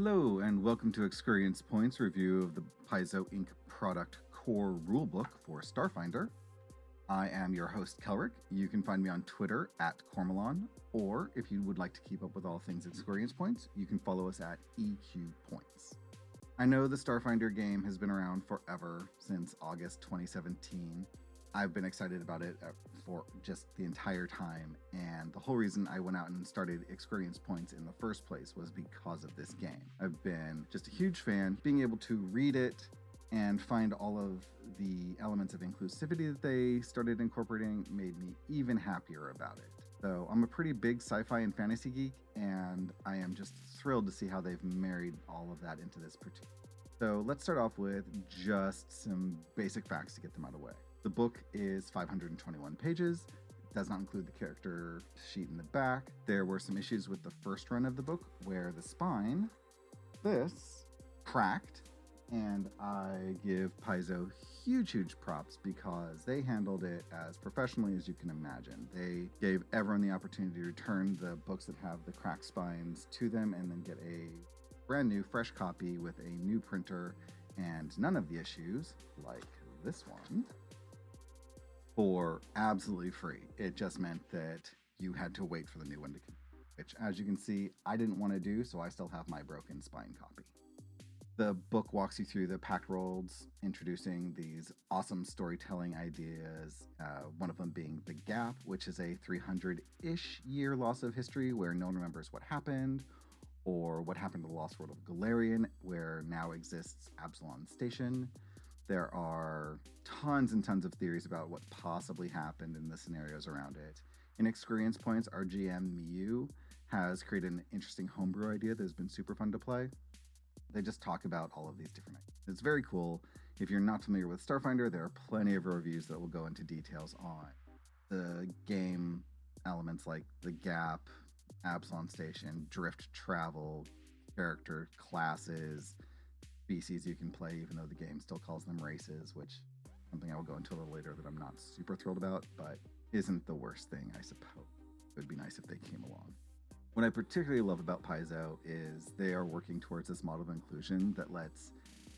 Hello, and welcome to ExQueerience Points review of the Paizo Inc. product core rulebook for Starfinder. I am your host, Kelrick. You can find me on Twitter at Cormelon, or if you would like to keep up with all things ExQueerience Points, you can follow us at EQ Points. I know the Starfinder game has been around forever, since August 2017. I've been excited about it for just the entire time, and the whole reason I went out and started ExQueerience Points in the first place was because of this game. I've been just a huge fan. Being able to read it and find all of the elements of inclusivity that they started incorporating made me even happier about it. So I'm a pretty big sci-fi and fantasy geek, and I am just thrilled to see how they've married all of that into this particular. So let's start off with just some basic facts to get them out of the way. The book is 521 pages. It does not include the character sheet in the back. There were some issues with the first run of the book where the spine, this, cracked, and I give Paizo huge props because they handled it as professionally as you can imagine. They gave everyone the opportunity to return the books that have the cracked spines to them and then get a brand new, fresh copy with a new printer and none of the issues, like this one, for absolutely free. It just meant that you had to wait for the new one to come, which, as you can see, I didn't want to do, so I still have my broken spine copy. The book walks you through the packed worlds, introducing these awesome storytelling ideas, one of them being the Gap, which is a 300-ish year loss of history where no one remembers what happened, or what happened to the lost world of Galarian, where now exists Absalon Station. There are tons and tons of theories about what possibly happened in the scenarios around it. In ExQueerience Points, our GM, Miyu, has created an interesting homebrew idea that has been super fun to play. They just talk about all of these different ideas. It's very cool. If you're not familiar with Starfinder, there are plenty of reviews that will go into details on the game elements like the Gap, Absalon Station, drift travel, character classes, species you can play, even though the game still calls them races, which is something I will go into a little later that I'm not super thrilled about, but isn't the worst thing, I suppose. It would be nice if they came along. What I particularly love about Paizo is they are working towards this model of inclusion that lets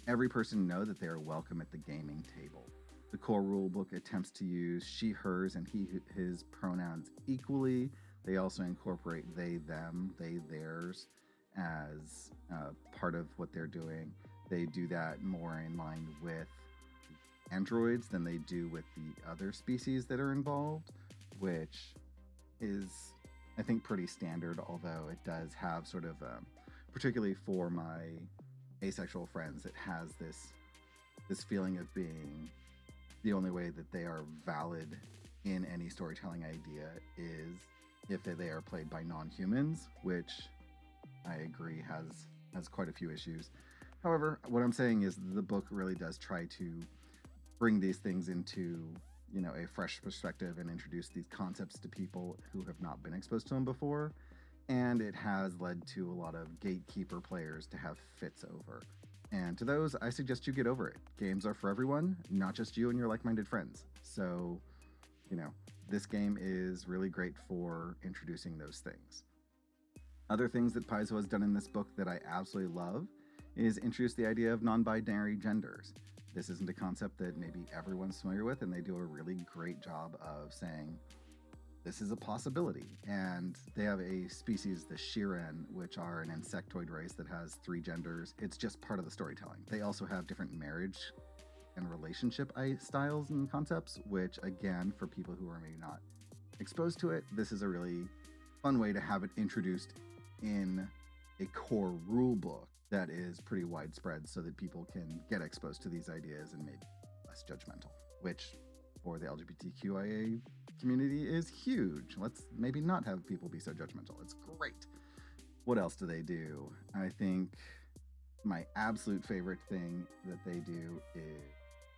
every person know that they are welcome at the gaming table. The core rulebook attempts to use she, hers, and he, his pronouns equally. They also incorporate they, them, they, theirs as part of what they're doing. They do that more in line with androids than they do with the other species that are involved, which is, I think, pretty standard, although it does have sort of, particularly for my asexual friends, it has this feeling of being the only way that they are valid in any storytelling idea is if they are played by non-humans, which I agree has quite a few issues. However, what I'm saying is the book really does try to bring these things into, a fresh perspective and introduce these concepts to people who have not been exposed to them before. And it has led to a lot of gatekeeper players to have fits over. And to those, I suggest you get over it. Games are for everyone, not just you and your like-minded friends. So, this game is really great for introducing those things. Other things that Paizo has done in this book that I absolutely love is introduce the idea of non-binary genders. This isn't a concept that maybe everyone's familiar with, and they do a really great job of saying this is a possibility. And they have a species, the Shiren, which are an insectoid race that has 3 genders. It's just part of the storytelling. They also have different marriage and relationship styles and concepts, which, again, for people who are maybe not exposed to it, this is a really fun way to have it introduced in a core rule book that is pretty widespread so that people can get exposed to these ideas and maybe less judgmental, which for the LGBTQIA community is huge. Let's maybe not have people be so judgmental. It's great. What else do they do? I think my absolute favorite thing that they do is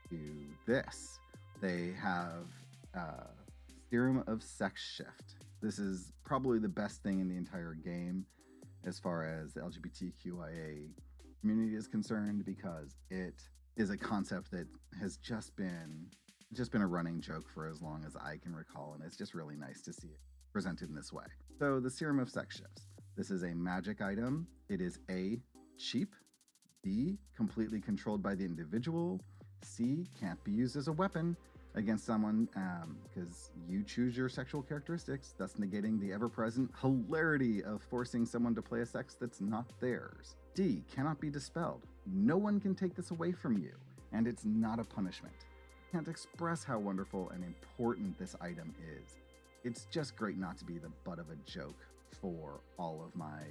do this. They have Theorem of Sex Shift. This is probably the best thing in the entire game as far as the LGBTQIA community is concerned, because it is a concept that has just been a running joke for as long as I can recall, and it's just really nice to see it presented in this way. So the Serum of Sex Shifts. This is a magic item. It is A, cheap. B, completely controlled by the individual. C, can't be used as a weapon against someone because you choose your sexual characteristics, thus negating the ever-present hilarity of forcing someone to play a sex that's not theirs. D, cannot be dispelled. No one can take this away from you, and it's not a punishment. I can't express how wonderful and important this item is. It's just great not to be the butt of a joke for all of my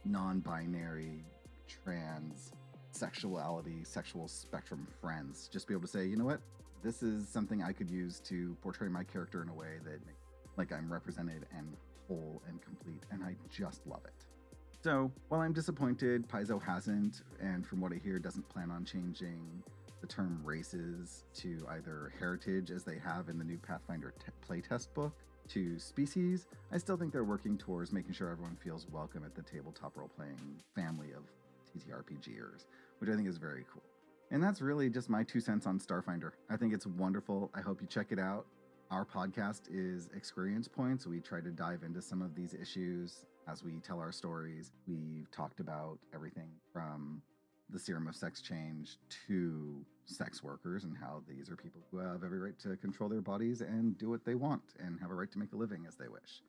non-binary, trans, sexuality, sexual spectrum friends. Just be able to say, you know what? This is something I could use to portray my character in a way that makes like I'm represented and whole and complete, and I just love it. So while I'm disappointed Paizo hasn't, and from what I hear doesn't plan on changing the term races to either heritage as they have in the new Pathfinder playtest book to species, I still think they're working towards making sure everyone feels welcome at the tabletop role-playing family of TTRPGers, which I think is very cool. And that's really just my 2 cents on Starfinder. I think it's wonderful. I hope you check it out. Our podcast is ExQueerience Points. We try to dive into some of these issues as we tell our stories. We've talked about everything from the serum of sex change to sex workers and how these are people who have every right to control their bodies and do what they want and have a right to make a living as they wish.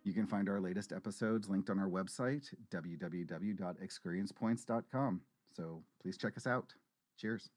You can find our latest episodes linked on our website, www.exqueeriencepoints.com. So please check us out. Cheers.